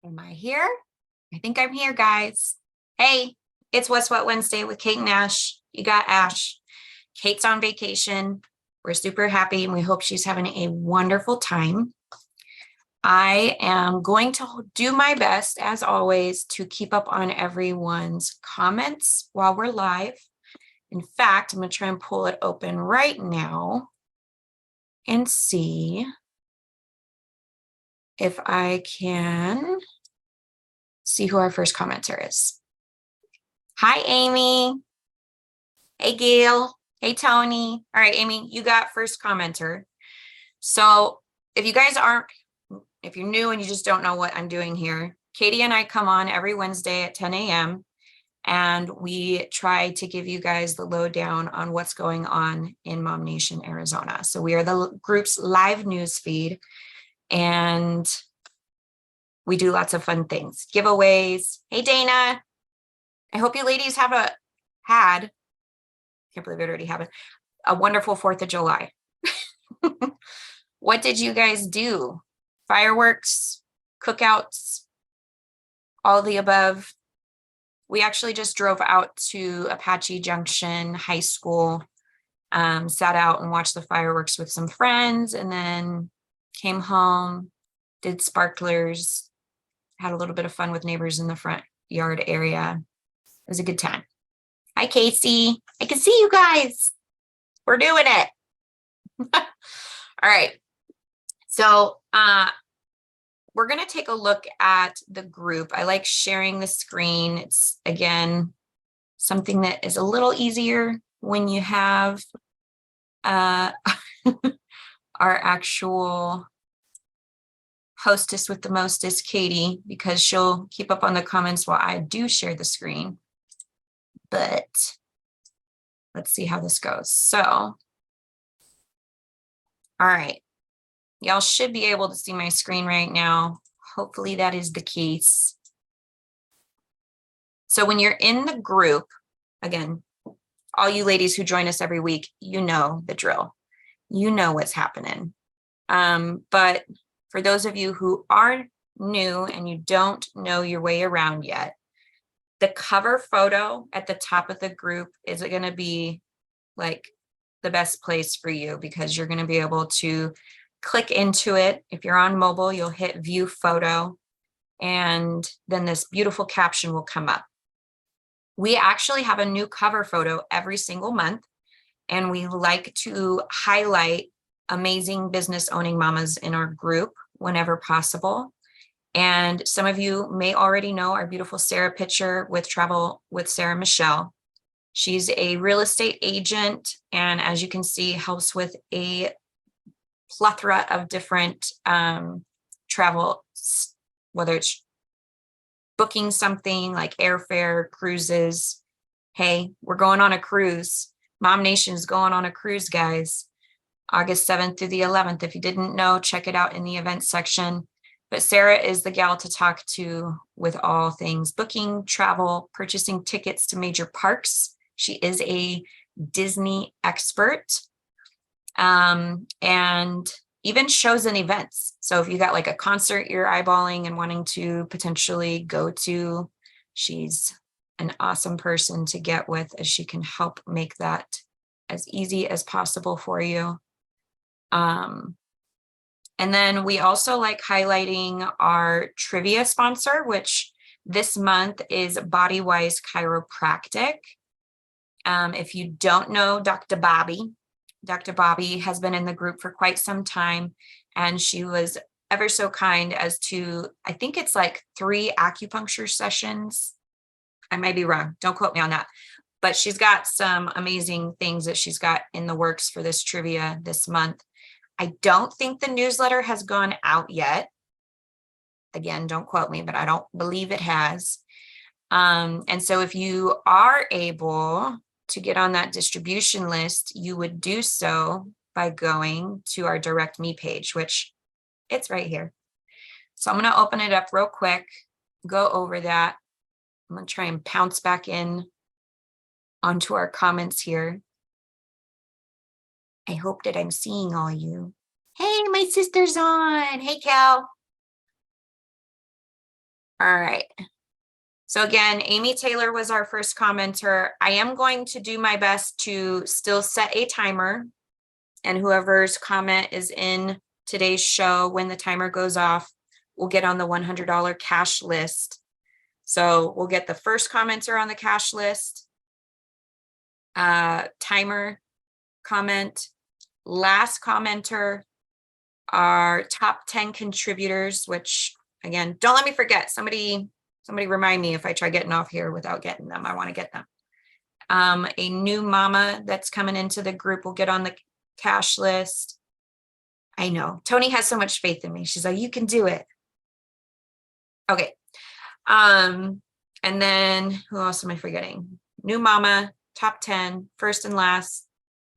Am I here? I think I'm here, guys. Hey, it's What's What Wednesday with Kate and Ash. You got Ash. Kate's on vacation. We're super happy and we hope she's having a wonderful time. I am going to do my best, as always, to keep up on everyone's comments while we're live. In fact, I'm going to try and pull it open right now and see if I can see who our first commenter is. Hi, Amy. Hey, Gail. Hey, Tony. All right, Amy, you got first commenter. So if you guys if you're new and you just don't know what I'm doing here, Katie and I come on every Wednesday at 10 a.m. and we try to give you guys the lowdown on what's going on in MOMnation, Arizona. So we are the group's live news feed and we do lots of fun things, giveaways. Hey, Dana. I hope you ladies can't believe it already happened, a wonderful 4th of July. What did you guys do? Fireworks, cookouts, all the above. We actually just drove out to Apache Junction High School, sat out and watched the fireworks with some friends, and then came home, did sparklers, had a little bit of fun with neighbors in the front yard area. It was a good time. Hi, Casey. I can see you guys. We're doing it. All right. So we're going to take a look at the group. I like sharing the screen. It's, again, something that is a little easier when you have our actual hostess with the mostest, Katie, because she'll keep up on the comments while I do share the screen. But let's see how this goes. So, all right. Y'all should be able to see my screen right now. Hopefully that is the case. So when you're in the group, again, all you ladies who join us every week, you know the drill. You know what's happening. But for those of you who are new and you don't know your way around yet, the cover photo at the top of the group is going to be like the best place for you because you're going to be able to click into it. If you're on mobile, you'll hit view photo and then this beautiful caption will come up. We actually have a new cover photo every single month and we like to highlight amazing business owning mamas in our group whenever possible. And some of you may already know our beautiful Sarah picture with Travel with Sarah Michelle. She's a real estate agent and as you can see helps with a plethora of different travel, whether it's booking something like airfare, cruises. Hey, we're going on a cruise. MOMnation is going on a cruise, guys. August 7th through the 11th. If you didn't know, check it out in the events section. But Sarah is the gal to talk to with all things booking, travel, purchasing tickets to major parks. She is a Disney expert. And even shows and events. So if you got like a concert you're eyeballing and wanting to potentially go to, she's an awesome person to get with as she can help make that as easy as possible for you. And then we also like highlighting our trivia sponsor, which this month is Bodywise Chiropractic. If you don't know Dr. Bobby has been in the group for quite some time, and she was ever so kind as to, I think it's like 3 acupuncture sessions. I might be wrong. Don't quote me on that. But she's got some amazing things that she's got in the works for this trivia this month. I don't think the newsletter has gone out yet. Again, don't quote me, but I don't believe it has. And so if you are able to get on that distribution list, you would do so by going to our Direct Me page, which it's right here. So I'm going to open it up real quick, go over that. I'm going to try and pounce back in onto our comments here. I hope that I'm seeing all you. Hey, my sister's on. Hey, Cal. All right. So again, Amy Taylor was our first commenter. I am going to do my best to still set a timer, and whoever's comment is in today's show, when the timer goes off, will get on the $100 cash list. So we'll get the first commenter on the cash list, timer comment, last commenter, our top 10 contributors, which again, don't let me forget. Somebody remind me if I try getting off here without getting them. I want to get them. A new mama that's coming into the group will get on the cash list. I know Tony has so much faith in me. She's like, you can do it. Okay. And then who else am I forgetting? New mama, top 10, first and last,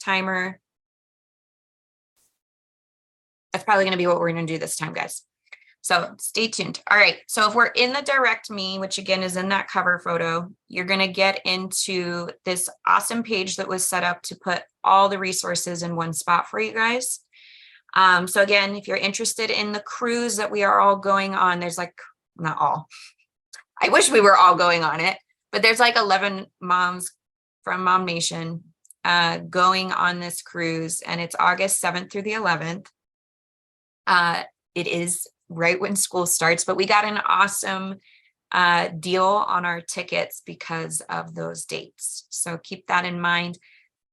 timer. That's probably going to be what we're going to do this time, guys. So stay tuned. All right. So if we're in the direct me, which again is in that cover photo, you're going to get into this awesome page that was set up to put all the resources in one spot for you guys. So again, if you're interested in the cruise that we are all going on, there's like, not all, I wish we were all going on it, but there's like 11 moms from MOMnation going on this cruise, and it's August 7th through the 11th. It is right when school starts, but we got an awesome deal on our tickets because of those dates. So keep that in mind.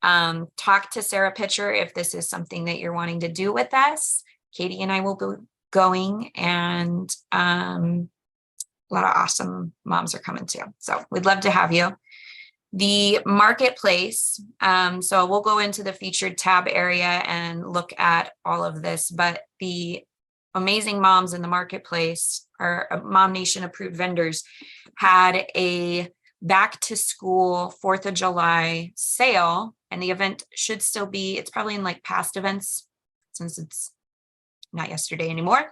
Talk to Sarah Pitcher if this is something that you're wanting to do with us. Katie and I will be going, and a lot of awesome moms are coming too. So we'd love to have you. The marketplace. So we'll go into the featured tab area and look at all of this, but the amazing moms in the marketplace, our MOMnation approved vendors, had a back to school 4th of July sale, and the event should still be, it's probably in like past events since it's not yesterday anymore.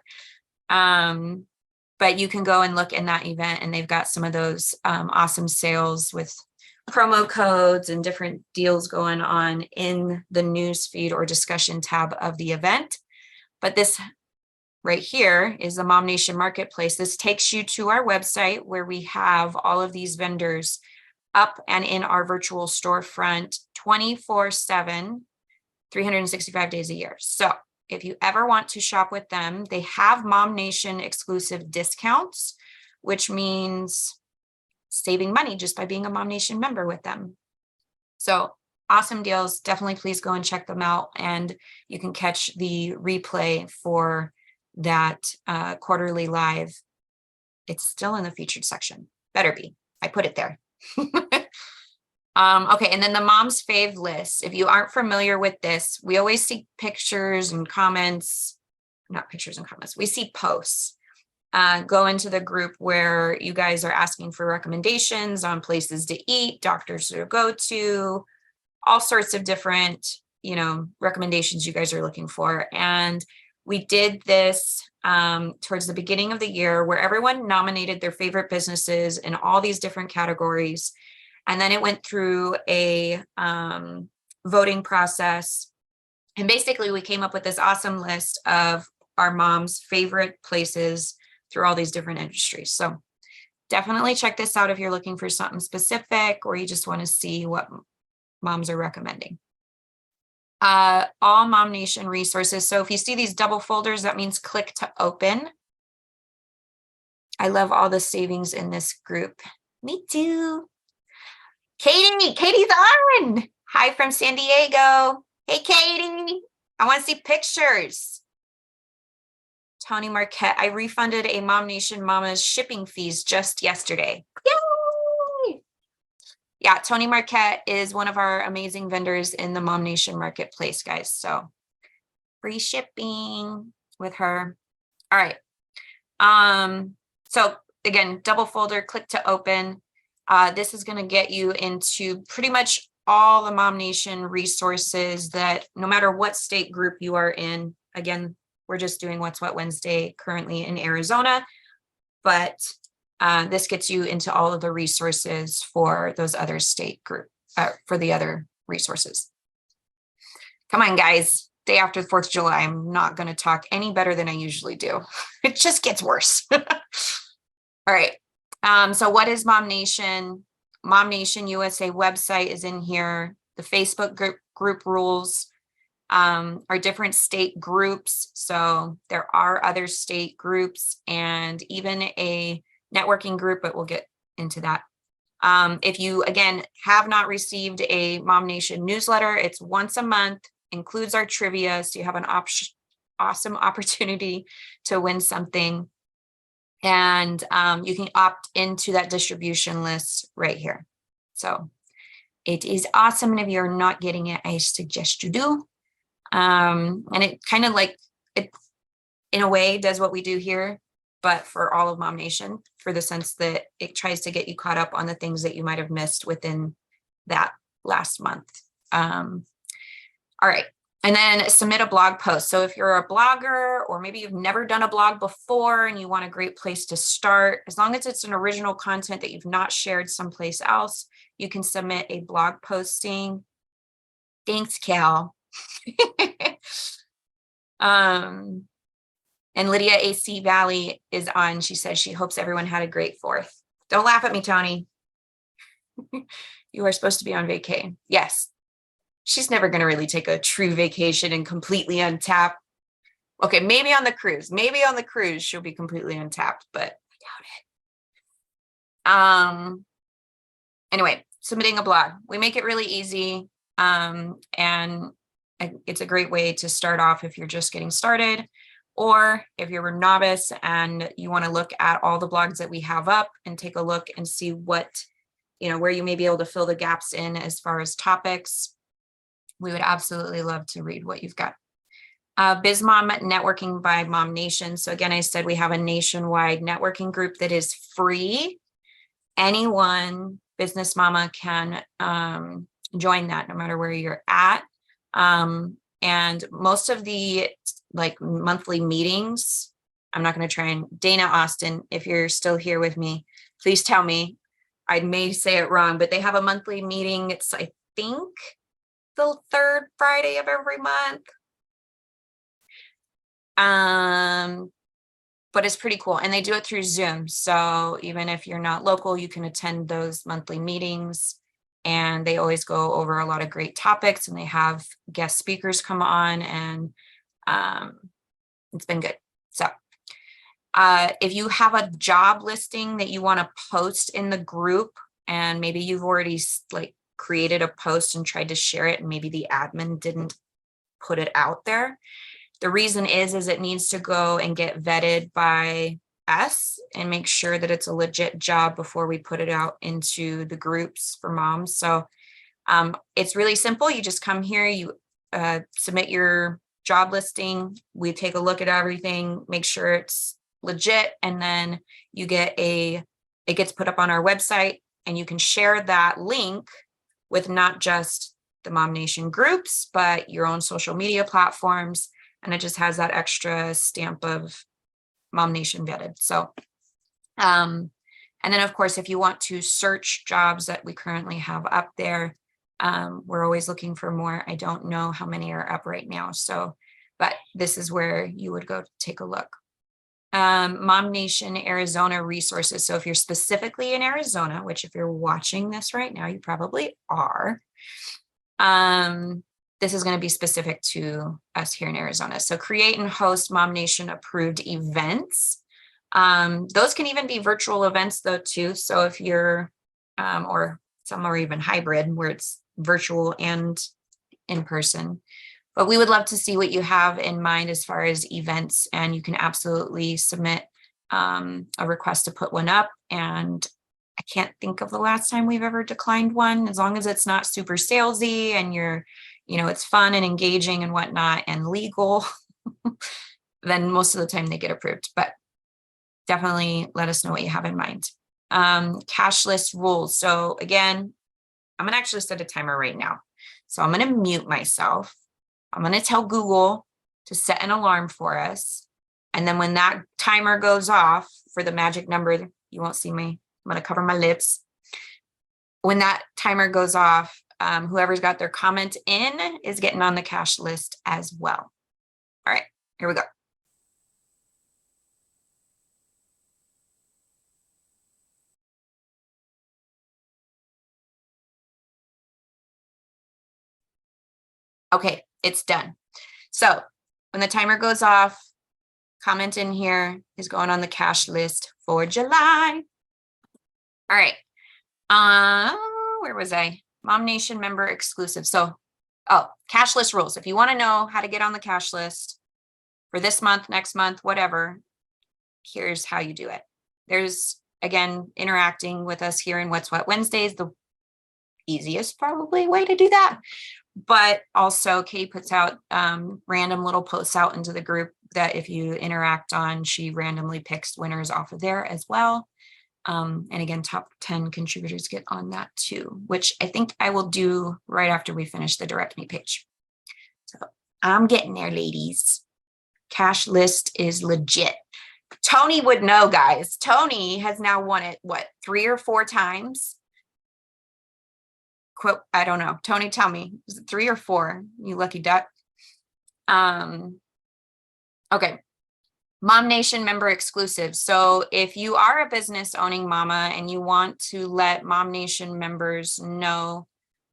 But you can go and look in that event, and they've got some of those awesome sales with promo codes and different deals going on in the news feed or discussion tab of the event. But this right here is the MOMnation marketplace. This takes you to our website where we have all of these vendors up and in our virtual storefront 24/7, 365 days a year. So if you ever want to shop with them, they have MOMnation exclusive discounts, which means saving money just by being a MOMnation member with them. So awesome deals. Definitely please go and check them out, and you can catch the replay for that quarterly live. It's still in the featured section. Better be. I put it there. Okay, and then the mom's fave list. If you aren't familiar with this, we always see pictures and comments, not pictures and comments. We see posts go into the group where you guys are asking for recommendations on places to eat, doctors to go to, all sorts of different, recommendations you guys are looking for. And we did this towards the beginning of the year where everyone nominated their favorite businesses in all these different categories. And then it went through a voting process. And basically we came up with this awesome list of our mom's favorite places through all these different industries. So definitely check this out if you're looking for something specific or you just want to see what moms are recommending. All MOMnation resources. So if you see these double folders, that means click to open. I love all the savings in this group. Me too. Katie's on. Hi from San Diego. Hey, Katie. I want to see pictures. Tony Marquette. I refunded a MOMnation mama's shipping fees just yesterday. Yay! Yeah, Tony Marquette is one of our amazing vendors in the MOMnation marketplace, guys. So free shipping with her. All right. So again, double folder, click to open. This is going to get you into pretty much all the MOMnation resources that no matter what state group you are in. Again, we're just doing What's What Wednesday currently in Arizona, but this gets you into all of the resources for those other state group, for the other resources. Come on, guys. Day after the 4th of July, I'm not going to talk any better than I usually do. It just gets worse. All right. So what is MOMnation? MOMnation USA website is in here. The Facebook group rules are different state groups. So there are other state groups and even a networking group, but we'll get into that. If you, again, have not received a MOMnation newsletter, it's once a month, includes our trivia. So you have an awesome opportunity to win something. And you can opt into that distribution list right here. So it is awesome. And if you're not getting it, I suggest you do. And it kind of like, it in a way does what we do here, but for all of MOMnation, for the sense that it tries to get you caught up on the things that you might have missed within that last month. All right. And then submit a blog post. So if you're a blogger, or maybe you've never done a blog before and you want a great place to start, as long as it's an original content that you've not shared someplace else, you can submit a blog posting. Thanks, Cal. And Lydia AC Valley is on. She says she hopes everyone had a great 4th. Don't laugh at me, Tony. You are supposed to be on vacay. Yes. She's never going to really take a true vacation and completely untap. Okay, maybe on the cruise. Maybe on the cruise she'll be completely untapped, but I doubt it. Anyway, submitting a blog. We make it really easy. And it's a great way to start off if you're just getting started, or if you're a novice and you want to look at all the blogs that we have up and take a look and see what, where you may be able to fill the gaps in as far as topics. We would absolutely love to read what you've got. BizMom Networking by MOMnation. So again, I said we have a nationwide networking group that is free. Anyone, business mama, can join that no matter where you're at. And most of the monthly meetings, I'm not going to try and, Dana Austin, if you're still here with me, please tell me. I may say it wrong, but they have a monthly meeting. It's, I think, the 3rd Friday of every month. But it's pretty cool. And they do it through Zoom. So even if you're not local, you can attend those monthly meetings. And they always go over a lot of great topics, and they have guest speakers come on, and it's been good. So if you have a job listing that you want to post in the group, and maybe you've already created a post and tried to share it, and maybe the admin didn't put it out there. The reason is it needs to go and get vetted by us and make sure that it's a legit job before we put it out into the groups for moms. So it's really simple. You just come here, you submit your job listing. We take a look at everything, make sure it's legit, and then it gets put up on our website, and you can share that link with not just the MOMnation groups, but your own social media platforms. And it just has that extra stamp of MOMnation vetted. So, and then of course, if you want to search jobs that we currently have up there, we're always looking for more. I don't know how many are up right now. So, but this is where you would go to take a look. MOMnation Arizona resources. So if you're specifically in Arizona, which if you're watching this right now, you probably are, this is going to be specific to us here in Arizona. So create and host MOMnation approved events. Those can even be virtual events though too. So if you're, or some are even hybrid where it's virtual and in person. But we would love to see what you have in mind as far as events, and you can absolutely submit a request to put one up. And I can't think of the last time we've ever declined one, as long as it's not super salesy and it's fun and engaging and whatnot and legal, then most of the time they get approved. But definitely let us know what you have in mind. Cash list rules. So again, I'm going to actually set a timer right now. So I'm going to mute myself. I'm going to tell Google to set an alarm for us. And then when that timer goes off for the magic number, you won't see me. I'm going to cover my lips. When that timer goes off, whoever's got their comment in is getting on the cash list as well. All right, here we go. Okay, it's done. So when the timer goes off, comment in here is going on the cash list for July. All right. Where was I? MOMnation member exclusive. So, cash list rules. If you want to know how to get on the cash list for this month, next month, whatever, here's how you do it. There's, again, interacting with us here in What's What Wednesdays, the easiest probably way to do that. But also Katie puts out random little posts out into the group that if you interact on, she randomly picks winners off of there as well. And again, top 10 contributors get on that too, which I think I will do right after we finish the direct me page. So I'm getting there, ladies. Cash list is legit. Tony would know, guys. Tony has now won it, what, 3 or 4 times? Quote, I don't know. Tony, tell me, is it 3 or 4? You lucky duck. Okay. MOMnation member exclusive. So if you are a business owning mama and you want to let MOMnation members know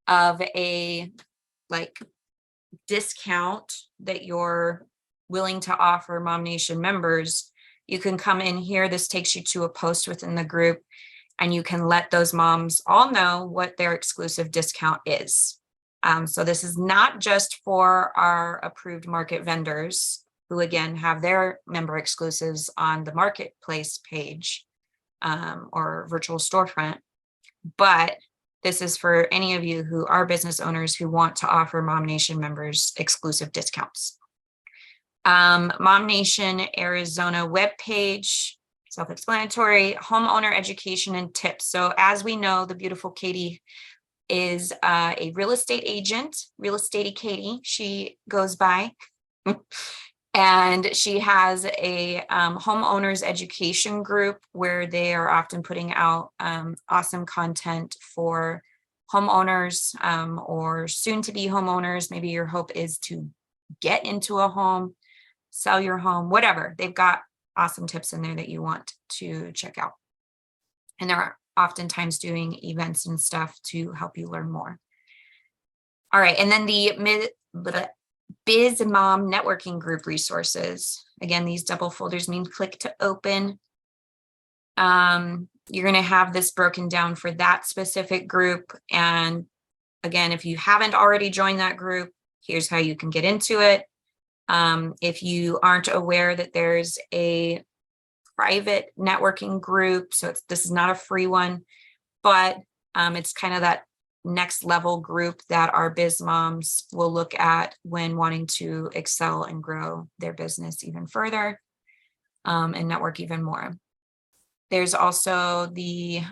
of a discount that you're willing to offer MOMnation members, you can come in here. This takes you to a post within the group, and you can let those moms all know what their exclusive discount is. So this is not just for our approved market vendors, who again have their member exclusives on the marketplace page or virtual storefront, but this is for any of you who are business owners who want to offer MOMnation members exclusive discounts. MOMnation Arizona webpage, self-explanatory, homeowner education and tips. So as we know, the beautiful Katie is a real estate agent, real estatey Katie, she goes by. And she has a homeowners education group where they are often putting out awesome content for homeowners or soon to be homeowners. Maybe your hope is to get into a home, sell your home, whatever. They've got awesome tips in there that you want to check out. And they're oftentimes doing events and stuff to help you learn more. All right. And then the Biz Mom networking group resources. Again, these double folders mean click to open. You're going to have this broken down for that specific group. And again, if you haven't already joined that group, here's how you can get into it. If you aren't aware that there's a private networking group, so this is not a free one, but it's kind of that next level group that our biz moms will look at when wanting to excel and grow their business even further and network even more. There's also the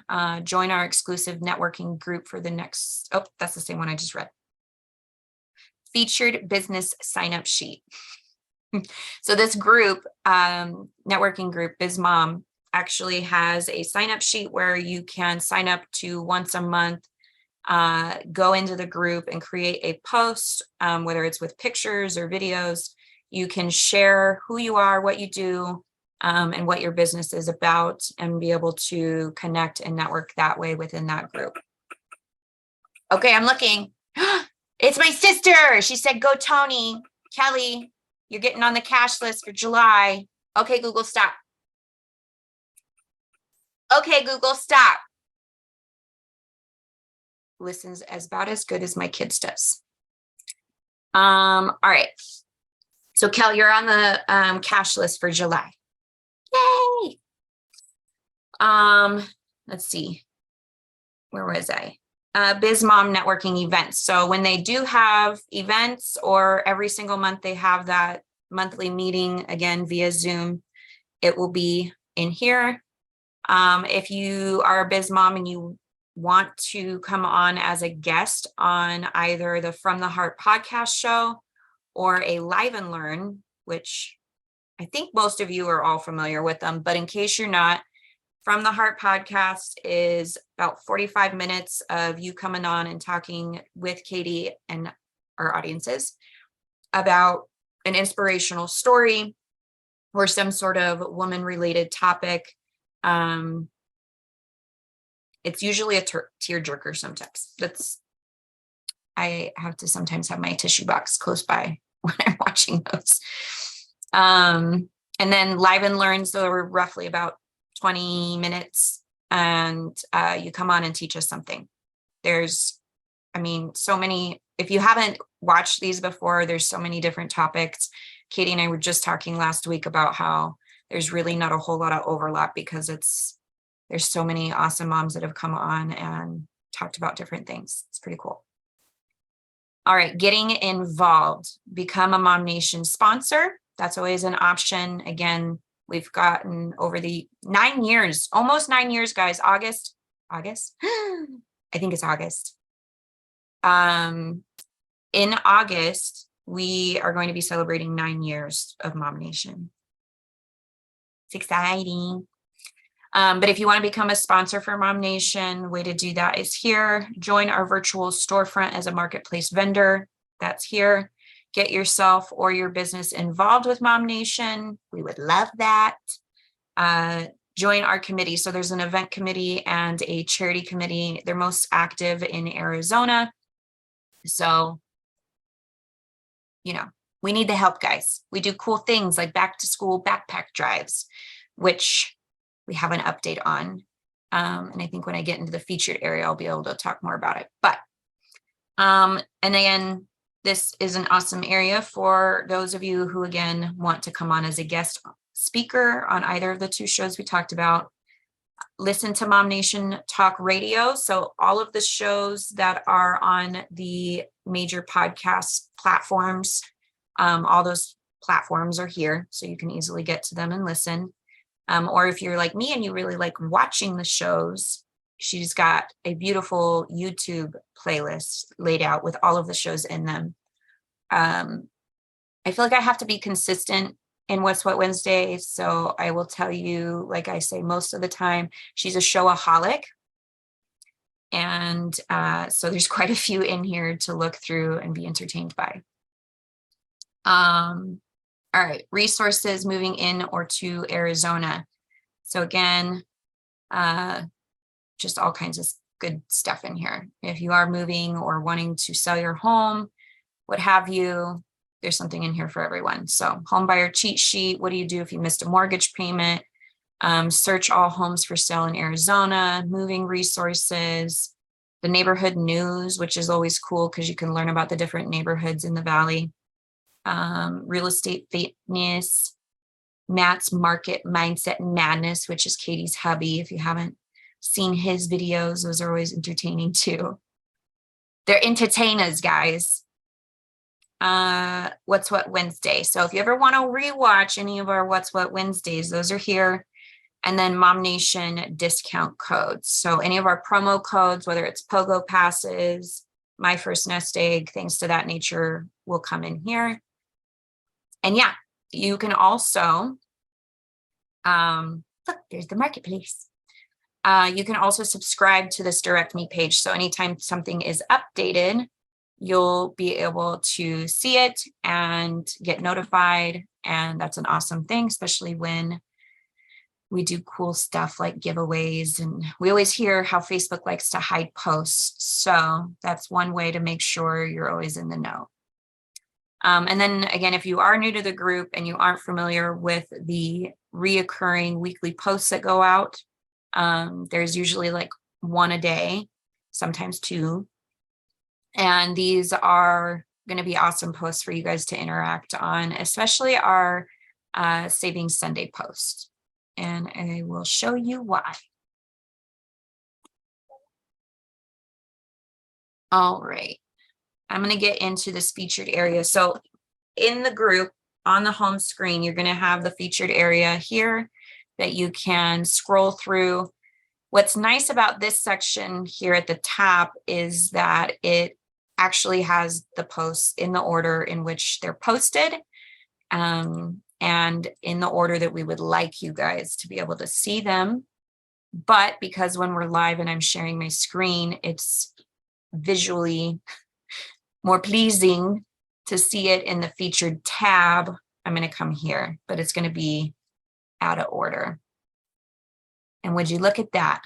join our exclusive networking group for the next, that's the same one I just read. Featured business sign up sheet. So this group, networking group, Biz Mom, actually has a sign up sheet where you can sign up to once a month, go into the group and create a post, whether it's with pictures or videos. You can share who you are, what you do, and what your business is about, and be able to connect and network that way within that group. Okay, I'm looking. It's my sister. She said, go Tony. Kelly, you're getting on the cash list for July. Okay, Google, stop. Okay, Google, stop. Listens about as good as my kids does. All right. So Kelly, you're on the cash list for July. Yay. Let's see. Where was I? Biz Mom networking events. So when they do have events, or every single month they have that monthly meeting, again via Zoom, it will be in here. If you are a biz mom and you want to come on as a guest on either the From the Heart podcast show or a Live and Learn, which I think most of you are all familiar with them, but in case you're not, From the Heart podcast is about 45 minutes of you coming on and talking with Katie and our audiences about an inspirational story or some sort of woman-related topic. It's usually a tearjerker sometimes. I have to sometimes have my tissue box close by when I'm watching those. And then live and learns, though, are roughly about 20 minutes. And you come on and teach us something. There's, I mean, so many, if you haven't watched these before, there's so many different topics. Katie and I were just talking last week about how there's really not a whole lot of overlap because there's so many awesome moms that have come on and talked about different things. It's pretty cool. All right, getting involved, become a MOMnation sponsor. That's always an option. Again, we've gotten over the 9 years, almost 9 years, guys. August, I think it's August. In August, we are going to be celebrating 9 years of MOMnation. It's exciting. But if you want to become a sponsor for MOMnation, way to do that is here. Join our virtual storefront as a marketplace vendor. That's here. Get yourself or your business involved with MOMnation. We would love that. Join our committee. So there's an event committee and a charity committee. They're most active in Arizona. So, you know, we need the help, guys. We do cool things like back to school backpack drives, which we have an update on. And I think when I get into the featured area, I'll be able to talk more about it. But, and again, this is an awesome area for those of you who, again, want to come on as a guest speaker on either of the two shows we talked about. Listen to MOMnation Talk Radio. So all of the shows that are on the major podcast platforms, all those platforms are here, so you can easily get to them and listen. Or if you're like me and you really like watching the shows, she's got a beautiful YouTube playlist laid out with all of the shows in them. I feel like I have to be consistent in What's What Wednesday. So I will tell you, like I say most of the time, she's a showaholic. And so there's quite a few in here to look through and be entertained by. All right, resources moving in or to Arizona. So again, just all kinds of good stuff in here. If you are moving or wanting to sell your home, what have you, there's something in here for everyone. So home buyer cheat sheet. What do you do if you missed a mortgage payment? Search all homes for sale in Arizona, moving resources, the neighborhood news, which is always cool because you can learn about the different neighborhoods in the valley. Real estate fitness, Matt's market mindset madness, which is Katie's hubby. If you haven't seen his videos, those are always entertaining too. They're entertainers, guys. What's What Wednesday. So if you ever want to rewatch any of our What's What Wednesdays, those are here. And then MOMnation discount codes. So any of our promo codes, whether it's Pogo passes, My First Nest Egg, things to that nature, will come in here. And yeah, you can also, look, there's the marketplace. You can also subscribe to this Direct Me page. So anytime something is updated, you'll be able to see it and get notified. And that's an awesome thing, especially when we do cool stuff like giveaways. And we always hear how Facebook likes to hide posts. So that's one way to make sure you're always in the know. And then again, if you are new to the group and you aren't familiar with the reoccurring weekly posts that go out, there's usually like one a day, sometimes two. And these are going to be awesome posts for you guys to interact on, especially our Savings Sunday post. And I will show you why. All right. I'm going to get into this featured area. So in the group on the home screen, you're going to have the featured area here that you can scroll through. What's nice about this section here at the top is that it actually has the posts in the order in which they're posted, and in the order that we would like you guys to be able to see them. But because when we're live and I'm sharing my screen, it's visually more pleasing to see it in the featured tab, I'm going to come here, but it's going to be out of order. And would you look at that?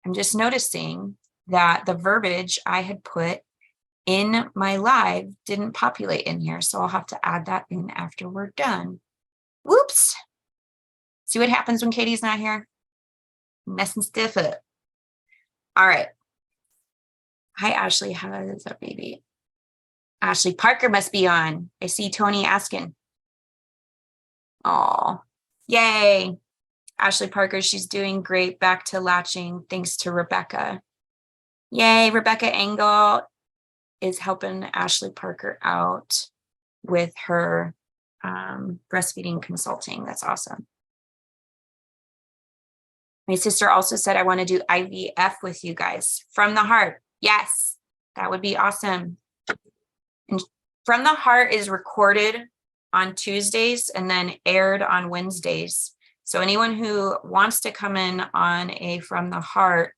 I'm just noticing that the verbiage I had put in my live didn't populate in here. So I'll have to add that in after we're done. Whoops. See what happens when Katie's not here? Messing stuff up. All right. Hi, Ashley. How is that baby? Ashley Parker must be on. I see Tony asking. Oh, yay. Ashley Parker, she's doing great. Back to latching thanks to Rebecca. Yay, Rebecca Engel is helping Ashley Parker out with her breastfeeding consulting. That's awesome. My sister also said, I want to do IVF with you guys from the heart. Yes, that would be awesome. And From the Heart is recorded on Tuesdays and then aired on Wednesdays. So anyone who wants to come in on a From the Heart,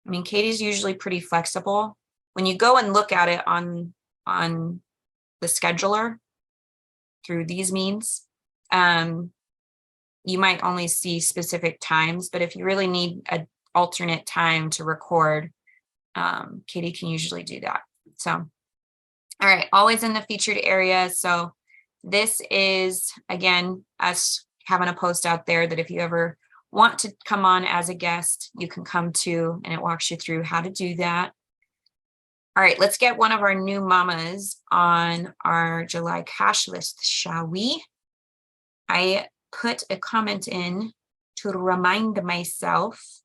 I mean, Katie's usually pretty flexible. When you go and look at it on the scheduler through these means, you might only see specific times, but if you really need an alternate time to record, Katie can usually do that. So, all right, always in the featured area. So this is, again, us having a post out there that if you ever want to come on as a guest, you can come to, and it walks you through how to do that. All right, let's get one of our new mamas on our July cash list, shall we? I put a comment in to remind myself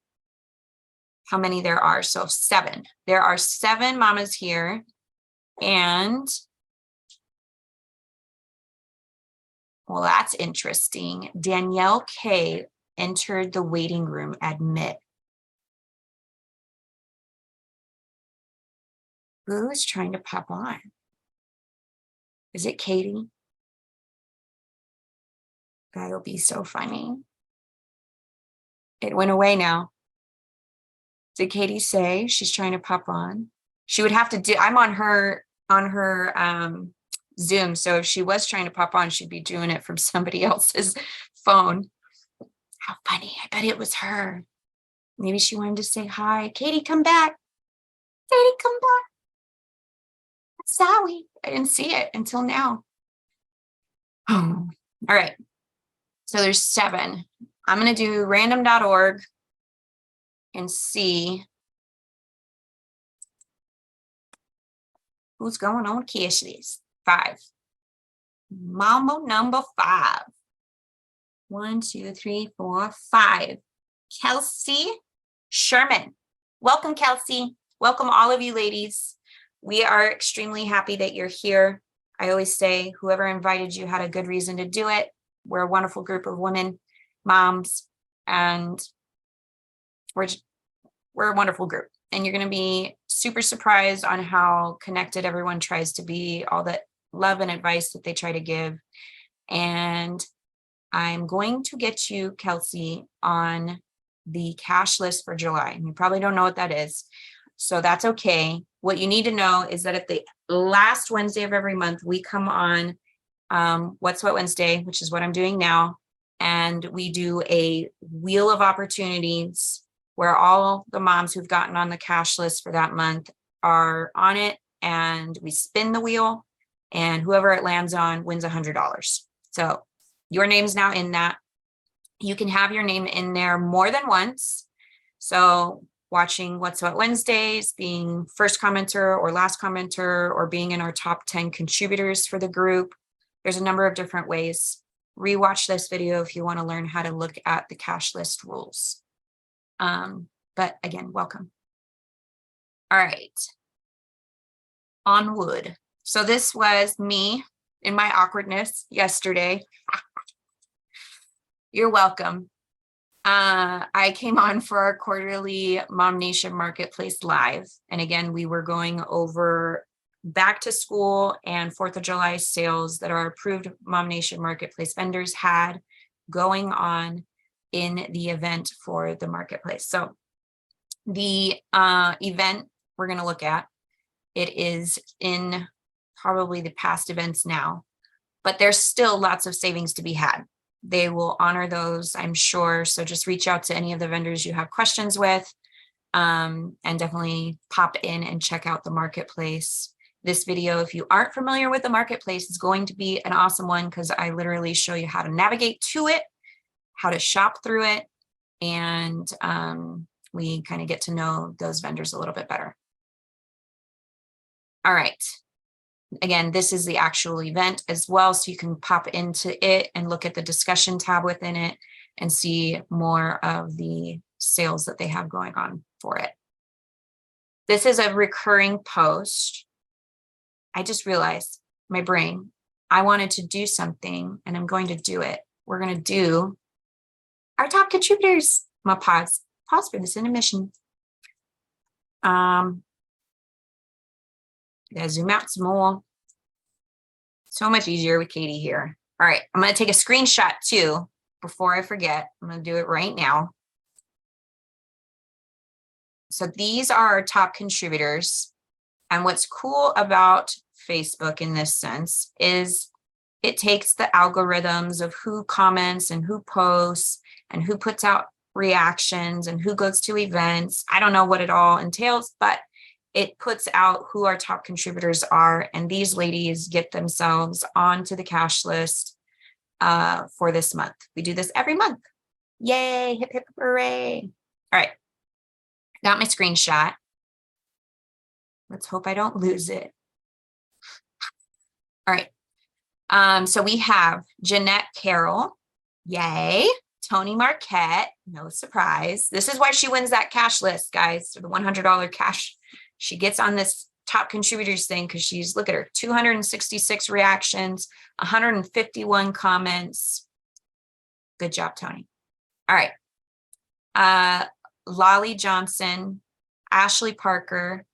how many there are. So 7. There are 7 mamas here. And, well, that's interesting. Danielle K entered the waiting room, admit. Who's trying to pop on? Is it Katie? That'll be so funny. It went away now. Did Katie say she's trying to pop on? She would have to do, I'm on her Zoom. So if she was trying to pop on, she'd be doing it from somebody else's phone. How funny. I bet it was her. Maybe she wanted to say hi. Katie, come back. Katie, come back. Sorry, I didn't see it until now. Oh, all right. So there's 7. I'm going to do random.org and see who's going on cash list. 5. Mama number 5. 1, 2, 3, 4, 5. Kelsey Sherman. Welcome, Kelsey. Welcome, all of you ladies. We are extremely happy that you're here. I always say whoever invited you had a good reason to do it. We're a wonderful group of women, moms, and we're a wonderful group. And you're going to be super surprised on how connected everyone tries to be, all the love and advice that they try to give. And I'm going to get you, Kelsey, on the cash list for July. And you probably don't know what that is. So that's okay. What you need to know is that at the last Wednesday of every month, we come on What's What Wednesday, which is what I'm doing now. And we do a wheel of opportunities where all the moms who've gotten on the cash list for that month are on it. And we spin the wheel, and whoever it lands on wins $100. So your name's now in that. You can have your name in there more than once. So watching What's What Wednesdays, being first commenter or last commenter, or being in our top 10 contributors for the group. There's a number of different ways. Rewatch this video if you want to learn how to look at the cash list rules. But again, welcome. All right. Onward. So this was me in my awkwardness yesterday. You're welcome. I came on for our quarterly MOMnation Marketplace Live. And again, we were going over back to school and 4th of July sales that our approved MOMnation Marketplace vendors had going on in the event for the marketplace. So the event we're going to look at, it is in probably the past events now, but there's still lots of savings to be had. They will honor those, I'm sure. So just reach out to any of the vendors you have questions with, and definitely pop in and check out the marketplace. This video, if you aren't familiar with the marketplace, is going to be an awesome one because I literally show you how to navigate to it, how to shop through it, and we kind of get to know those vendors a little bit better. All right. Again, this is the actual event as well, so you can pop into it and look at the discussion tab within it and see more of the sales that they have going on for it. This is a recurring post. I just realized my brain, I wanted to do something and I'm going to do it. We're going to do our top contributors. I'm going to pause for this intermission. Gotta zoom out some more. So much easier with Katie here. All right, I'm going to take a screenshot too before I forget. I'm going to do it right now. So these are our top contributors. And what's cool about Facebook in this sense is it takes the algorithms of who comments and who posts and who puts out reactions and who goes to events. I don't know what it all entails, but it puts out who our top contributors are. And these ladies get themselves onto the cash list for this month. We do this every month. Yay, hip, hip, hooray. All right, got my screenshot. Let's hope I don't lose it. All right. So we have Jeanette Carroll. Yay. Tony Marquette. No surprise. This is why she wins that cash list, guys. The $100 cash. She gets on this top contributors thing because she's, look at her, 266 reactions, 151 comments. Good job, Tony. All right. Lolly Johnson, Ashley Parker,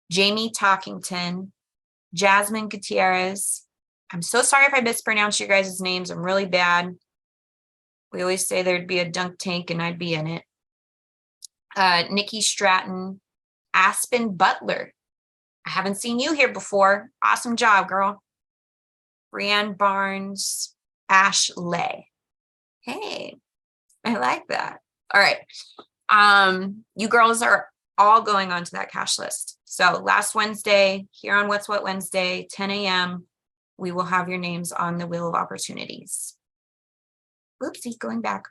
Jamie Talkington, Jasmine Gutierrez. I'm so sorry if I mispronounce your guys' names. I'm really bad. We always say there'd be a dunk tank and I'd be in it. Nikki Stratton, Aspen Butler. I haven't seen you here before. Awesome job, girl. Brianne Barnes, Ash Lay. Hey, I like that. All right. You girls are all going onto that cash list. So last Wednesday, here on What's What Wednesday, 10 a.m., we will have your names on the Wheel of Opportunities. Oopsie, going back.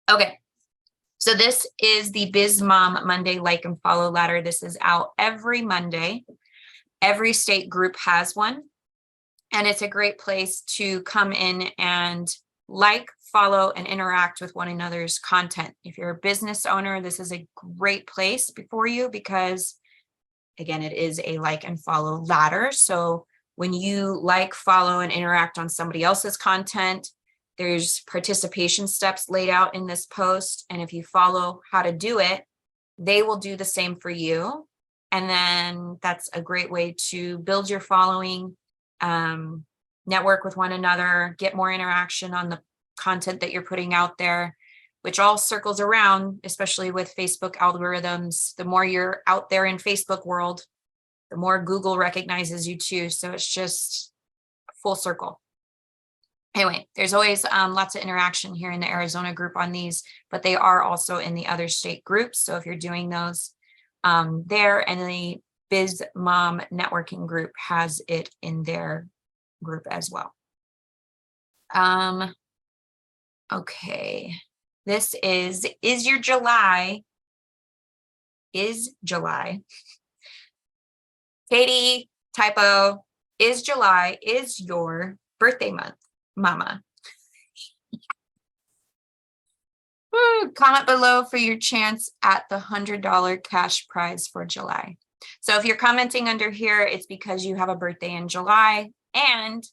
Okay. So this is the Biz Mom Monday Like and Follow ladder. This is out every Monday. Every state group has one. And it's a great place to come in and like, follow, and interact with one another's content. If you're a business owner, this is a great place for you because, again, it is a like and follow ladder. So when you like, follow, and interact on somebody else's content, there's participation steps laid out in this post. And if you follow how to do it, they will do the same for you. And then that's a great way to build your following, network with one another, get more interaction on the content that you're putting out there, which all circles around, especially with Facebook algorithms. The more you're out there in Facebook world, the more Google recognizes you too. So it's just full circle. Anyway, there's always lots of interaction here in the Arizona group on these, but they are also in the other state groups. So if you're doing those there, and the Biz Mom networking group has it in their group as well. Okay, this is your July. Is July. Katie, typo. Is July is your birthday month, mama. Comment below for your chance at the $100 cash prize for July. So if you're commenting under here, it's because you have a birthday in July, and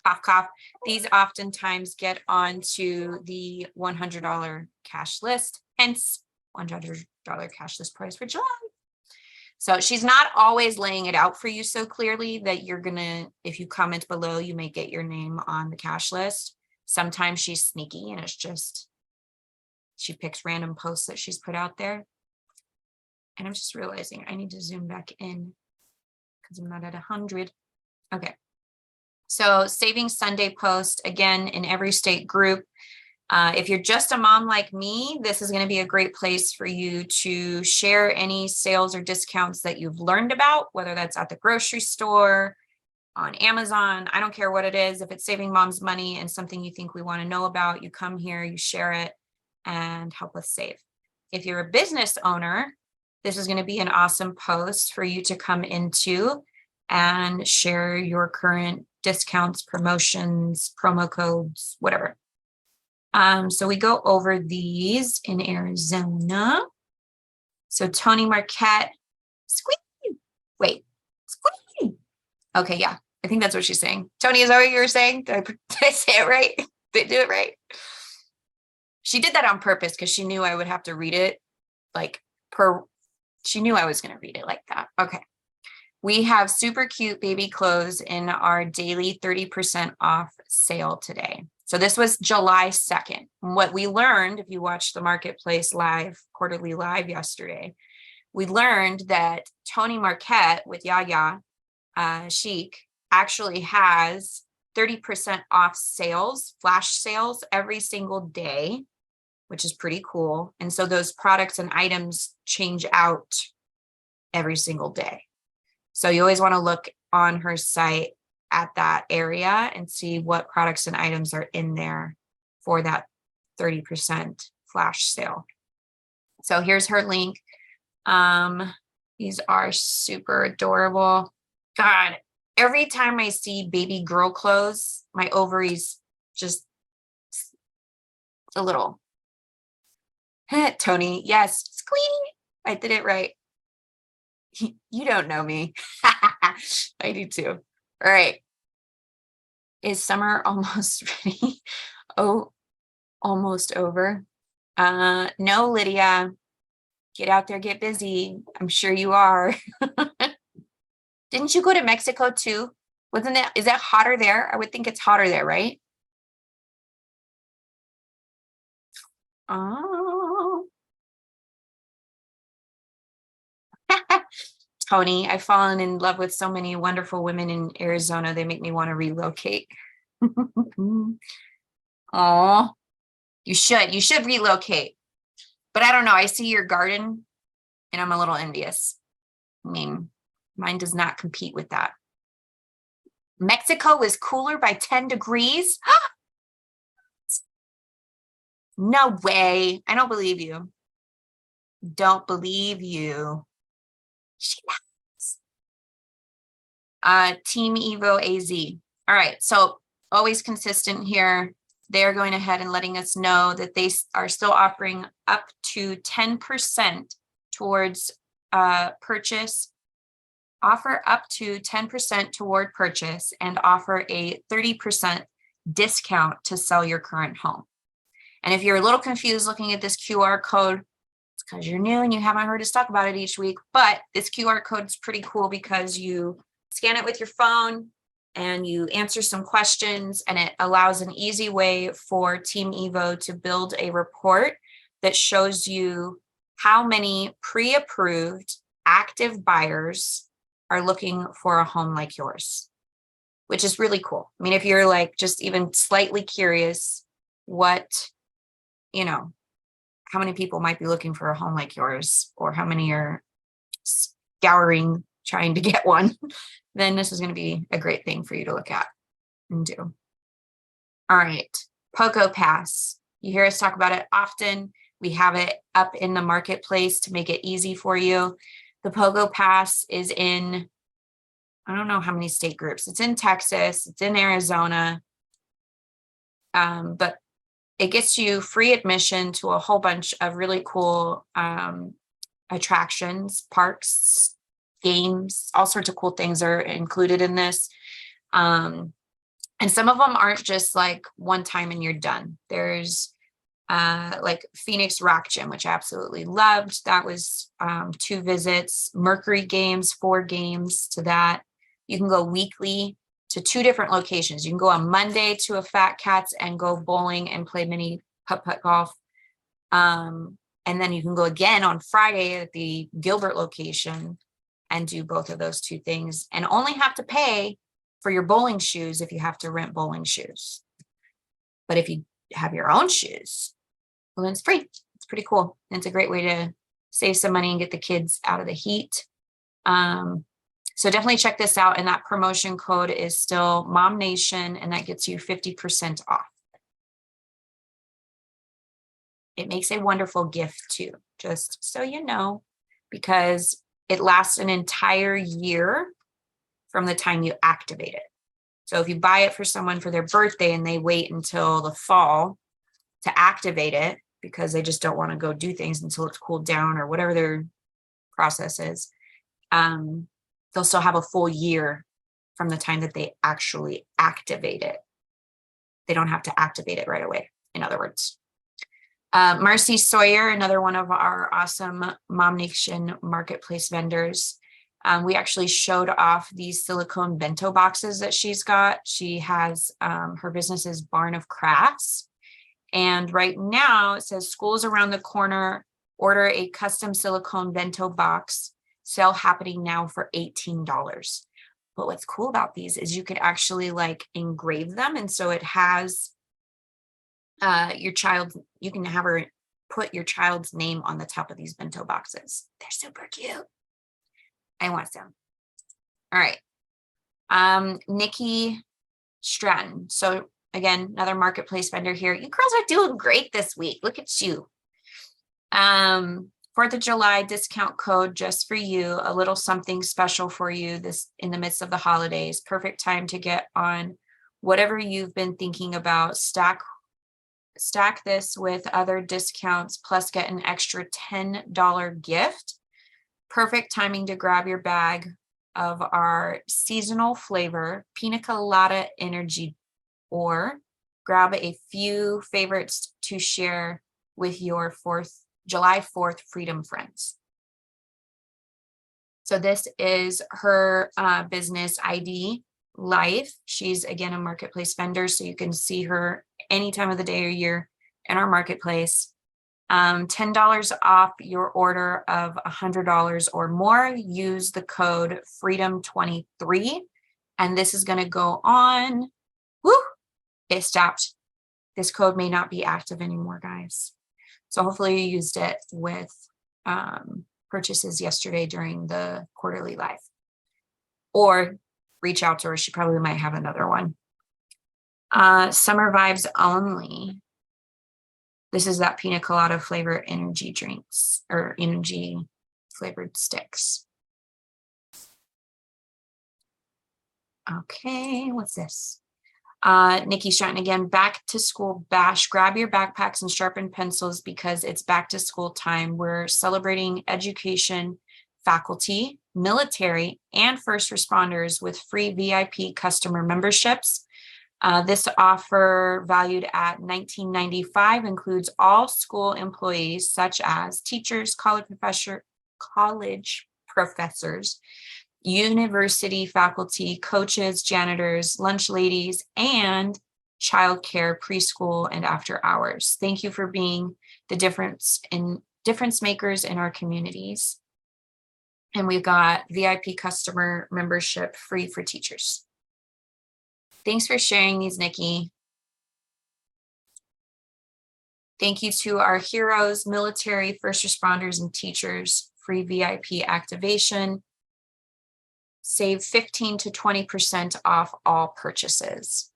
cough, cough, these oftentimes get onto the $100 cash list, hence $100 cash list prize for July. So she's not always laying it out for you so clearly that you're gonna, if you comment below, you may get your name on the cash list. Sometimes she's sneaky and it's just, she picks random posts that she's put out there. And I'm just realizing I need to zoom back in because I'm not at 100. Okay. So Saving Sunday post, again, in every state group, If you're just a mom like me, this is going to be a great place for you to share any sales or discounts that you've learned about, whether that's at the grocery store, on Amazon. I don't care what it is. If it's saving moms money and something you think we want to know about, you come here, you share it, and help us save. If you're a business owner, this is going to be an awesome post for you to come into and share your current discounts, promotions, promo codes, whatever. So we go over these in Arizona. So Tony Marquette, squeeze. Wait, squeeze. Okay, yeah, I think that's what she's saying. Tony, is that what you were saying? Did I say it right? Did I do it right? She did that on purpose because she knew I would have to read it she knew I was going to read it like that. Okay. We have super cute baby clothes in our daily 30% off sale today. So this was July 2nd. What we learned, if you watched the Marketplace live, quarterly live yesterday, we learned that Tony Marquette with Yaya Chic actually has 30% off sales, flash sales every single day, which is pretty cool. And so those products and items change out every single day. So you always want to look on her site at that area and see what products and items are in there for that 30% flash sale. So here's her link. These are super adorable. God, every time I see baby girl clothes, my ovaries just a little. Tony, yes, squeak. I did it right. You don't know me. I do too. All right. Is summer almost ready? Oh, almost over. No, Lydia. Get out there, get busy. I'm sure you are. Didn't you go to Mexico too? Is that hotter there? I would think it's hotter there, right? Oh. Tony, I've fallen in love with so many wonderful women in Arizona. They make me want to relocate. Oh, you should relocate. But I don't know. I see your garden and I'm a little envious. I mean, mine does not compete with that. Mexico is cooler by 10 degrees. No way. I don't believe you. Don't believe you. She knows. Team Evo AZ. All right. So always consistent here. They're going ahead and letting us know that they are still offering up to 10% towards purchase. Offer up to 10% toward purchase and offer a 30% discount to sell your current home. And if you're a little confused looking at this QR code, it's because you're new and you haven't heard us talk about it each week, but this QR code is pretty cool because you scan it with your phone and you answer some questions, and it allows an easy way for Team Evo to build a report that shows you how many pre-approved active buyers are looking for a home like yours, which is really cool. I mean, if you're like just even slightly curious what, how many people might be looking for a home like yours, or how many are scouring trying to get one, then this is going to be a great thing for you to look at and do. All right. Poco Pass. You hear us talk about it often. We have it up in the marketplace to make it easy for you. The Pogo Pass is in, I don't know how many state groups. It's in Texas, it's in Arizona, but it gets you free admission to a whole bunch of really cool attractions, parks, games, all sorts of cool things are included in this. And some of them aren't just like one time and you're done. There's like Phoenix Rock Gym, which I absolutely loved. That was 2 visits. Mercury Games, 4 games to that. You can go weekly to 2 different locations. You can go on Monday to a Fat Cats and go bowling and play mini putt-putt golf. And then you can go again on Friday at the Gilbert location and do both of those 2 things, and only have to pay for your bowling shoes if you have to rent bowling shoes. But if you have your own shoes, well, then it's free. It's pretty cool. And it's a great way to save some money and get the kids out of the heat. So definitely check this out. And that promotion code is still MOMnation, and that gets you 50% off. It makes a wonderful gift too, just so you know, because it lasts an entire year from the time you activate it. So if you buy it for someone for their birthday and they wait until the fall to activate it because they just don't want to go do things until it's cooled down or whatever their process is, they'll still have a full year from the time that they actually activate it. They don't have to activate it right away, in other words. Marcy Sawyer, another one of our awesome MOMnation marketplace vendors. We actually showed off these silicone bento boxes that she's got. She has her business is Barn of Crafts. And right now it says schools around the corner, order a custom silicone bento box, sale happening now for $18. But what's cool about these is you could actually like engrave them. And so it has your child, you can have her put your child's name on the top of these bento boxes. They're super cute. I want some. All right. Nikki Stratton. So again, another marketplace vendor here. You girls are doing great this week. Look at you. 4th of July discount code just for you. A little something special for you this in the midst of the holidays. Perfect time to get on whatever you've been thinking about. Stack this with other discounts, plus get an extra $10 gift. Perfect timing to grab your bag of our seasonal flavor, Pina Colada Energy, or grab a few favorites to share with your July 4th Freedom Friends. So this is her business ID, Life. She's again a marketplace vendor, so you can see her any time of the day or year in our marketplace. $10 off your order of $100 or more. Use the code FREEDOM23, and this is going to go on. Woo! It stopped. This code may not be active anymore, guys. So hopefully you used it with purchases yesterday during the quarterly live, or reach out to her. She probably might have another one. Summer Vibes Only. This is that pina colada flavor energy drinks or energy flavored sticks. Okay, what's this? Nikki Stratton again, back to school bash. Grab your backpacks and sharpen pencils because it's back to school time. We're celebrating education, faculty, military, and first responders with free VIP customer memberships. This offer, valued at $19.95, includes all school employees such as teachers, college professors, university faculty, coaches, janitors, lunch ladies, and childcare, preschool, and after hours. Thank you for being the difference makers in our communities. And we've got VIP customer membership free for teachers. Thanks for sharing these, Nikki. Thank you to our heroes, military, first responders, and teachers. Free VIP activation. Save 15 to 20% off all purchases.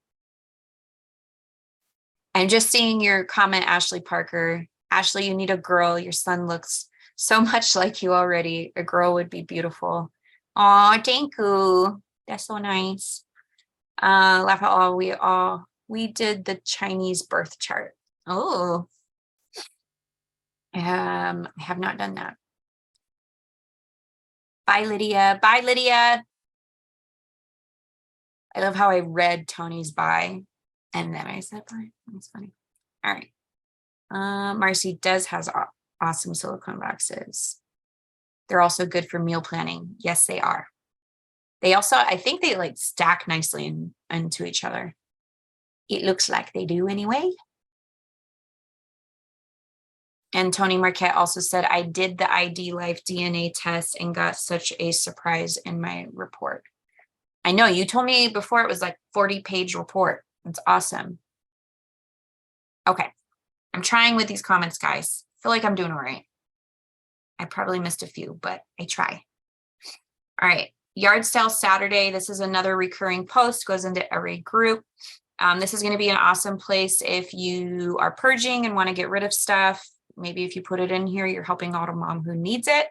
I'm just seeing your comment, Ashley Parker. Ashley, you need a girl. Your son looks so much like you already. A girl would be beautiful. Oh, thank you. That's so nice. Laugh at all. We did the Chinese birth chart. Oh, I have not done that. Bye, Lydia. Bye, Lydia. I love how I read Tony's bye and then I said bye. That's funny. All right. Marcy has awesome silicone boxes. They're also good for meal planning. Yes, they are. They also, I think they like stack nicely into each other. It looks like they do anyway. And Tony Marquette also said, I did the ID Life DNA test and got such a surprise in my report. I know you told me before it was like 40-page report. That's awesome. Okay. I'm trying with these comments, guys. I feel like I'm doing all right. I probably missed a few, but I try. All right. Yard sale Saturday. This is another recurring post, goes into every group. This is going to be an awesome place if you are purging and want to get rid of stuff. Maybe if you put it in here, you're helping out a mom who needs it.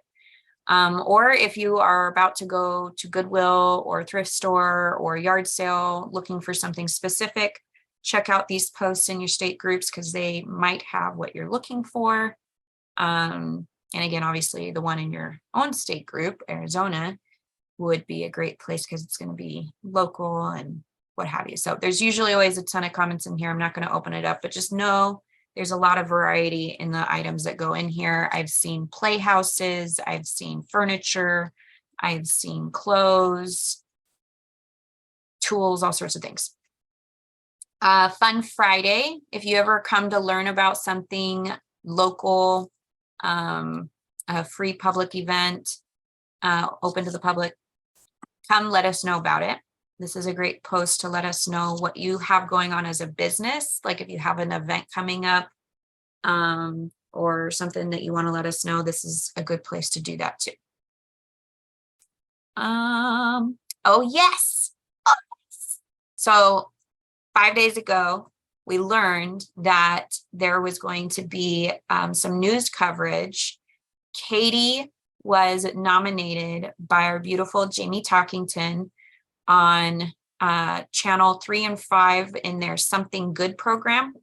Or if you are about to go to Goodwill or thrift store or yard sale looking for something specific, check out these posts in your state groups because they might have what you're looking for. And again, obviously the one in your own state group, Arizona, would be a great place because it's going to be local and what have you. So there's usually always a ton of comments in here. I'm not going to open it up, but just know there's a lot of variety in the items that go in here. I've seen playhouses, I've seen furniture, I've seen clothes, tools, all sorts of things. Fun Friday. If you ever come to learn about something local, a free public event, open to the public, come let us know about it. This is a great post to let us know what you have going on as a business. Like if you have an event coming up or something that you want to let us know, this is a good place to do that too. Oh, yes. So 5 days ago, we learned that there was going to be some news coverage. Katie was nominated by our beautiful Jamie Talkington on channel 3 and 5 in their Something Good program.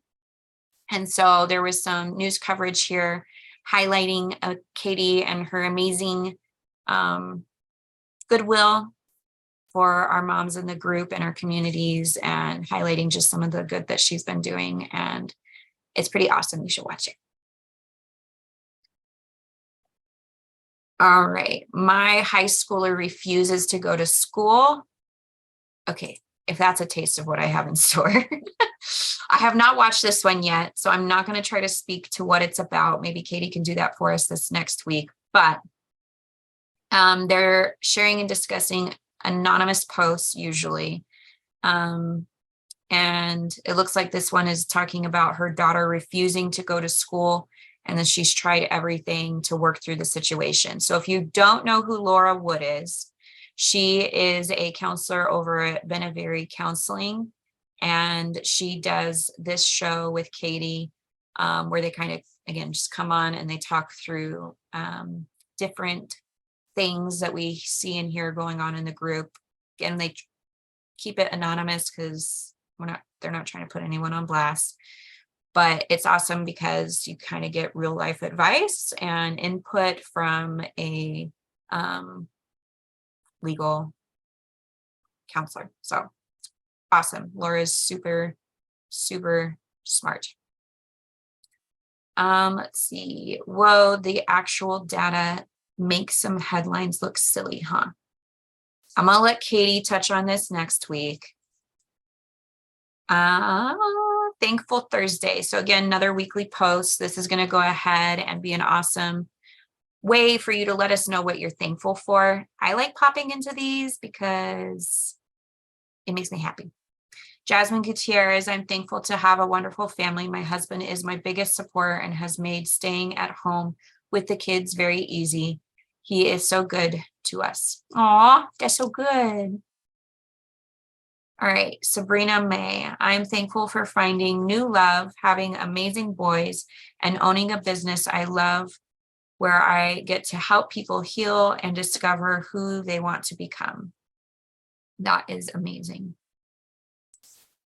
And so there was some news coverage here highlighting Katie and her amazing goodwill for our moms in the group and our communities, and highlighting just some of the good that she's been doing. And it's pretty awesome. You should watch it. All right. My high schooler refuses to go to school. Okay. If that's a taste of what I have in store. I have not watched this one yet, so I'm not going to try to speak to what it's about. Maybe Katie can do that for us this next week, but they're sharing and discussing anonymous posts usually. And it looks like this one is talking about her daughter refusing to go to school, and then she's tried everything to work through the situation. So if you don't know who Laura Wood is, she is a counselor over at Benaveri Counseling, and she does this show with Katie where they kind of, again, just come on and they talk through different things that we see and hear going on in the group. And they keep it anonymous because they're not trying to put anyone on blast. But it's awesome because you kind of get real life advice and input from a legal counselor. So awesome. Laura's super, super smart. Let's see. Whoa, the actual data makes some headlines look silly, huh? I'm gonna let Katie touch on this next week. Thankful Thursday. So again, another weekly post. This is going to go ahead and be an awesome way for you to let us know what you're thankful for. I like popping into these because it makes me happy. Jasmine Gutierrez, I'm thankful to have a wonderful family. My husband is my biggest support and has made staying at home with the kids very easy. He is so good to us. Aw, that's so good. All right, Sabrina May, I'm thankful for finding new love, having amazing boys, and owning a business I love where I get to help people heal and discover who they want to become. That is amazing.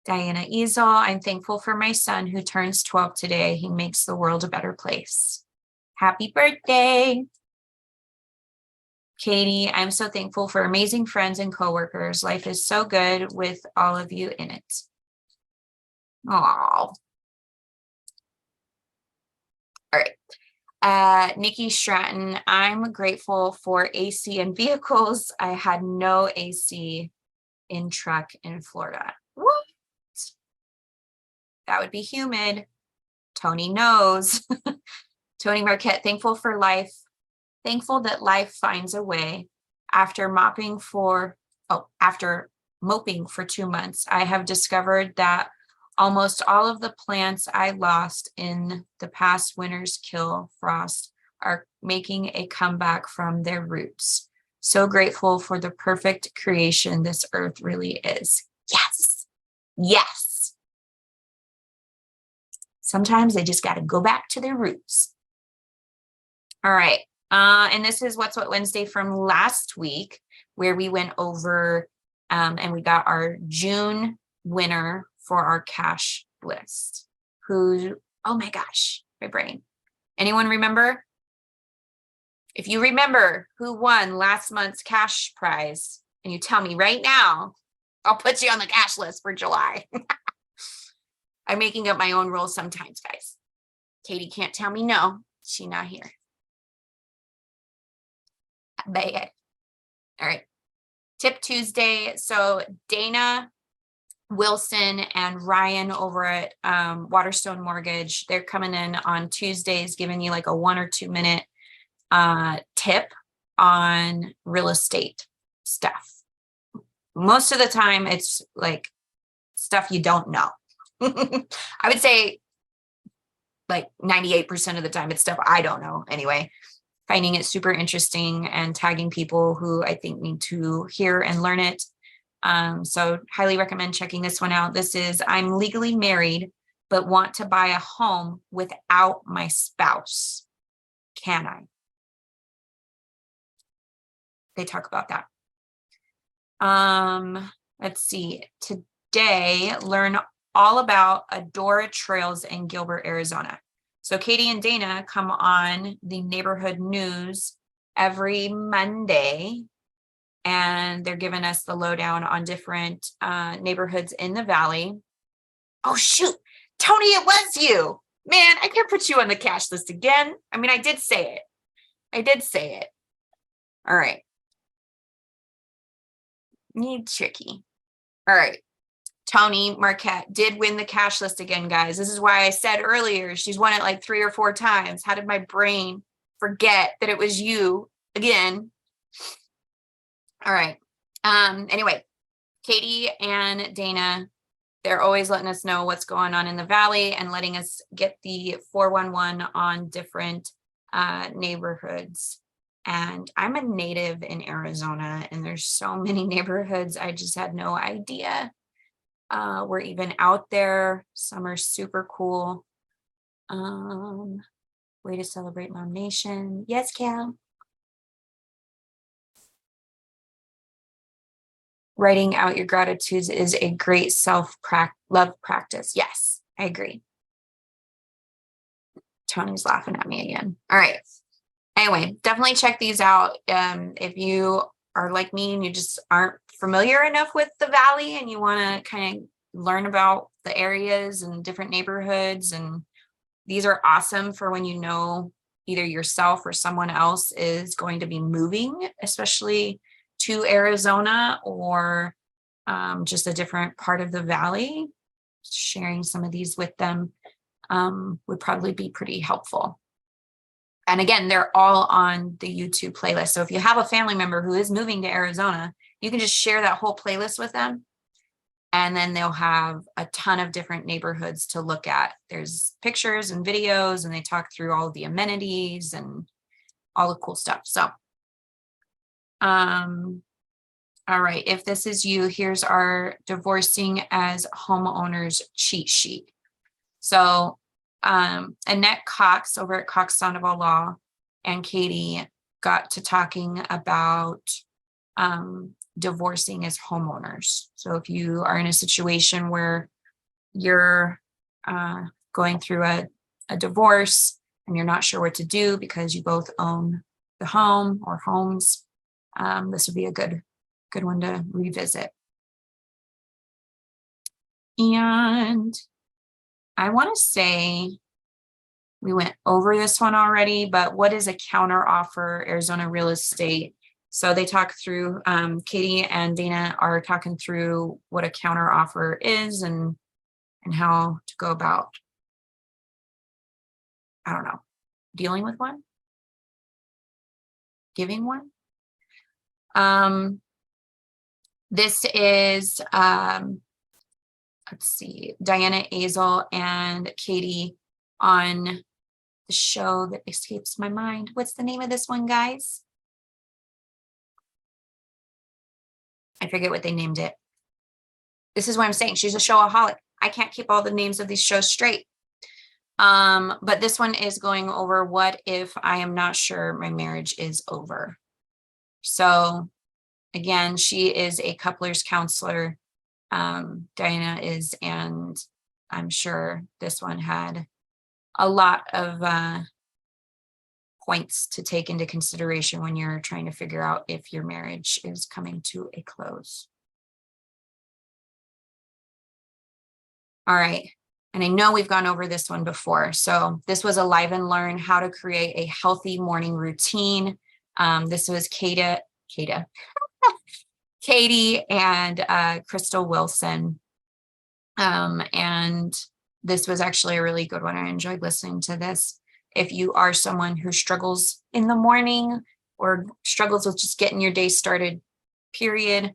Diana Ezel, I'm thankful for my son who turns 12 today. He makes the world a better place. Happy birthday. Katie, I'm so thankful for amazing friends and coworkers. Life is so good with all of you in it. Oh. All right. Nikki Stratton, I'm grateful for AC and vehicles. I had no AC in truck in Florida. What? That would be humid. Tony knows. Tony Marquette, thankful for life. Thankful that life finds a way. After moping for 2 months, I have discovered that Almost all of the plants I lost in the past winter's kill frost are making a comeback from their roots. So grateful for the perfect creation this earth really is. Yes. Yes. Sometimes they just got to go back to their roots. All right. And this is What's What Wednesday from last week, where we went over and we got our June winner for our cash list. Oh my gosh, my brain. Anyone remember? If you remember who won last month's cash prize and you tell me right now, I'll put you on the cash list for July. I'm making up my own rules sometimes, guys. Katie can't tell me no. She's not here. Bad. All right. Tip Tuesday. So Dana Wilson and Ryan over at Waterstone Mortgage, they're coming in on Tuesdays, giving you like a 1 or 2 minute tip on real estate stuff. Most of the time, it's like stuff you don't know. I would say like 98% of the time, it's stuff I don't know anyway. Finding it super interesting and tagging people who I think need to hear and learn it. So highly recommend checking this one out. This is, I'm legally married, but want to buy a home without my spouse. Can I? They talk about that. Let's see. Today, learn all about Adora Trails in Gilbert, Arizona. So Katie and Dana come on the neighborhood news every Monday, and they're giving us the lowdown on different neighborhoods in the valley. Oh, shoot. Tony, it was you. Man, I can't put you on the cash list again. I mean, I did say it. All right. Tricky. All right. Tony Marquette did win the cash list again, guys. This is why I said earlier, she's won it like 3 or 4 times. How did my brain forget that it was you again? All right. Anyway, Katie and Dana, they're always letting us know what's going on in the valley and letting us get the 411 on different neighborhoods. And I'm a native in Arizona, and there's so many neighborhoods I just had no idea we're even out there. Some are super cool. Way to celebrate MOMnation. Yes, Cal. Writing out your gratitudes is a great self-love practice. Yes, I agree. Tony's laughing at me again. All right. Anyway, definitely check these out. If you are like me and you just aren't familiar enough with the valley and you want to kind of learn about the areas and different neighborhoods, and these are awesome for when you know either yourself or someone else is going to be moving, especially to Arizona or just a different part of the valley. Sharing some of these with them would probably be pretty helpful. And again, they're all on the YouTube playlist. So if you have a family member who is moving to Arizona, you can just share that whole playlist with them. And then they'll have a ton of different neighborhoods to look at. There's pictures and videos, and they talk through all of the amenities and all the cool stuff. So, all right. If this is you, here's our divorcing as homeowners cheat sheet. So Annette Cox over at Cox Sandoval Law and Katie got to talking about divorcing as homeowners. So if you are in a situation where you're going through a divorce and you're not sure what to do because you both own the home or homes, this would be a good one to revisit. And I want to say we went over this one already, but what is a counter offer, Arizona real estate? So they talk through, Katie and Dana are talking through what a counter offer is and how to go about, I don't know, dealing with one, giving one. This is a let's see, MOMnationAZ's and Katie on the show that escapes my mind. What's the name of this one, guys? I forget what they named it. This is what I'm saying. She's a showaholic. I can't keep all the names of these shows straight. But this one is going over what if I am not sure my marriage is over. So again, she is a couples counselor. Diana is, and I'm sure this one had a lot of points to take into consideration when you're trying to figure out if your marriage is coming to a close. All right. And I know we've gone over this one before. So this was a live and learn how to create a healthy morning routine. This was Katie and Crystal Wilson. And this was actually a really good one. I enjoyed listening to this. If you are someone who struggles in the morning or struggles with just getting your day started, period,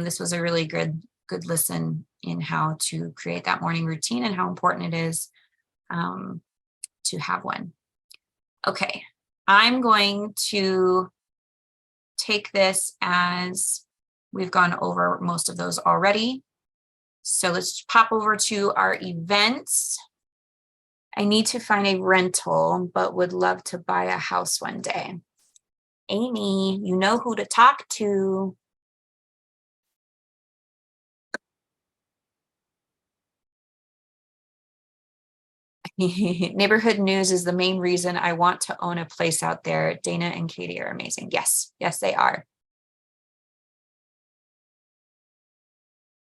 this was a really good listen in how to create that morning routine and how important it is to have one. Okay, I'm going to take this as we've gone over most of those already. So let's pop over to our events. I need to find a rental, but would love to buy a house one day. Amy, you know who to talk to. Neighborhood news is the main reason I want to own a place out there. Dana and Katie are amazing. Yes, yes, they are.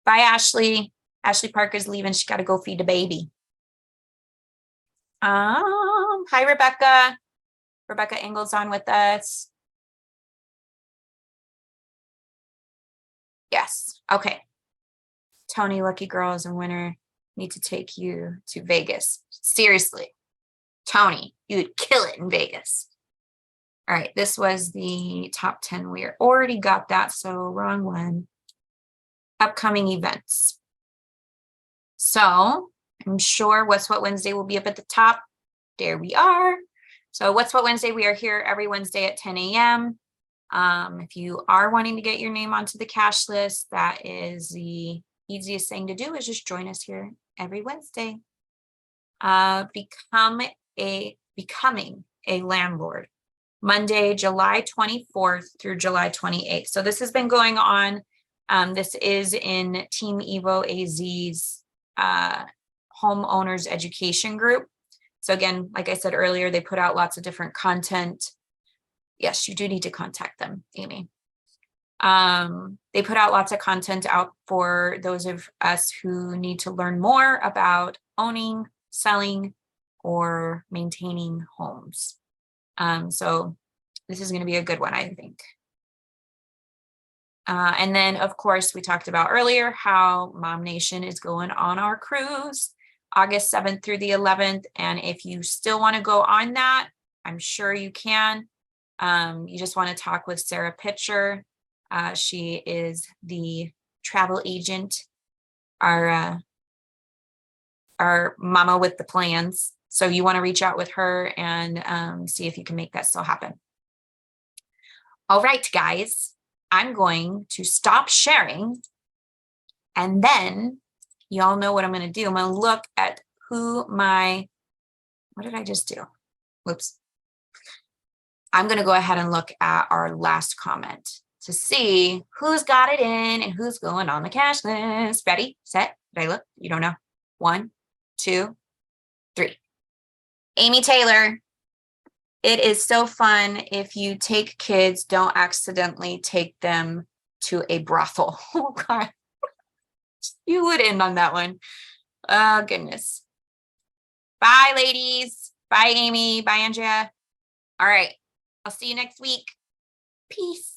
Bye, Ashley. Ashley Parker's leaving. She got to go feed the baby. Hi, Rebecca. Rebecca Engel's on with us. Yes. Okay. Tony, lucky girl is a winner. Need to take you to Vegas. Seriously, Tony, you would kill it in Vegas. All right. This was the top 10. We already got that. So wrong one. Upcoming events. So I'm sure What's What Wednesday will be up at the top. There we are. So What's What Wednesday, we are here every Wednesday at 10 a.m. If you are wanting to get your name onto the cash list, that is the easiest thing to do, is just join us here every Wednesday. Becoming a landlord. Monday, July 24th through July 28th. So this has been going on. This is in Team Evo AZ's homeowners education group. So again, like I said earlier, they put out lots of different content. Yes, you do need to contact them, Amy. They put out lots of content out for those of us who need to learn more about owning, selling, or maintaining homes. So this is going to be a good one, I think. And then, of course, we talked about earlier how MOMnation is going on our cruise August 7th through the 11th. And if you still want to go on that, I'm sure you can. You just want to talk with Sarah Pitcher. She is the travel agent, our mama with the plans. So you want to reach out with her and see if you can make that still happen. All right, guys, I'm going to stop sharing. And then y'all know what I'm going to do. I'm going to look at what did I just do? Whoops. I'm going to go ahead and look at our last comment to see who's got it in and who's going on the cash list. Ready, set, did I look? You don't know. 1, 2, 3. Amy Taylor. It is so fun. If you take kids, don't accidentally take them to a brothel. Oh, God. You would end on that one. Oh, goodness. Bye, ladies. Bye, Amy. Bye, Andrea. All right. I'll see you next week. Peace.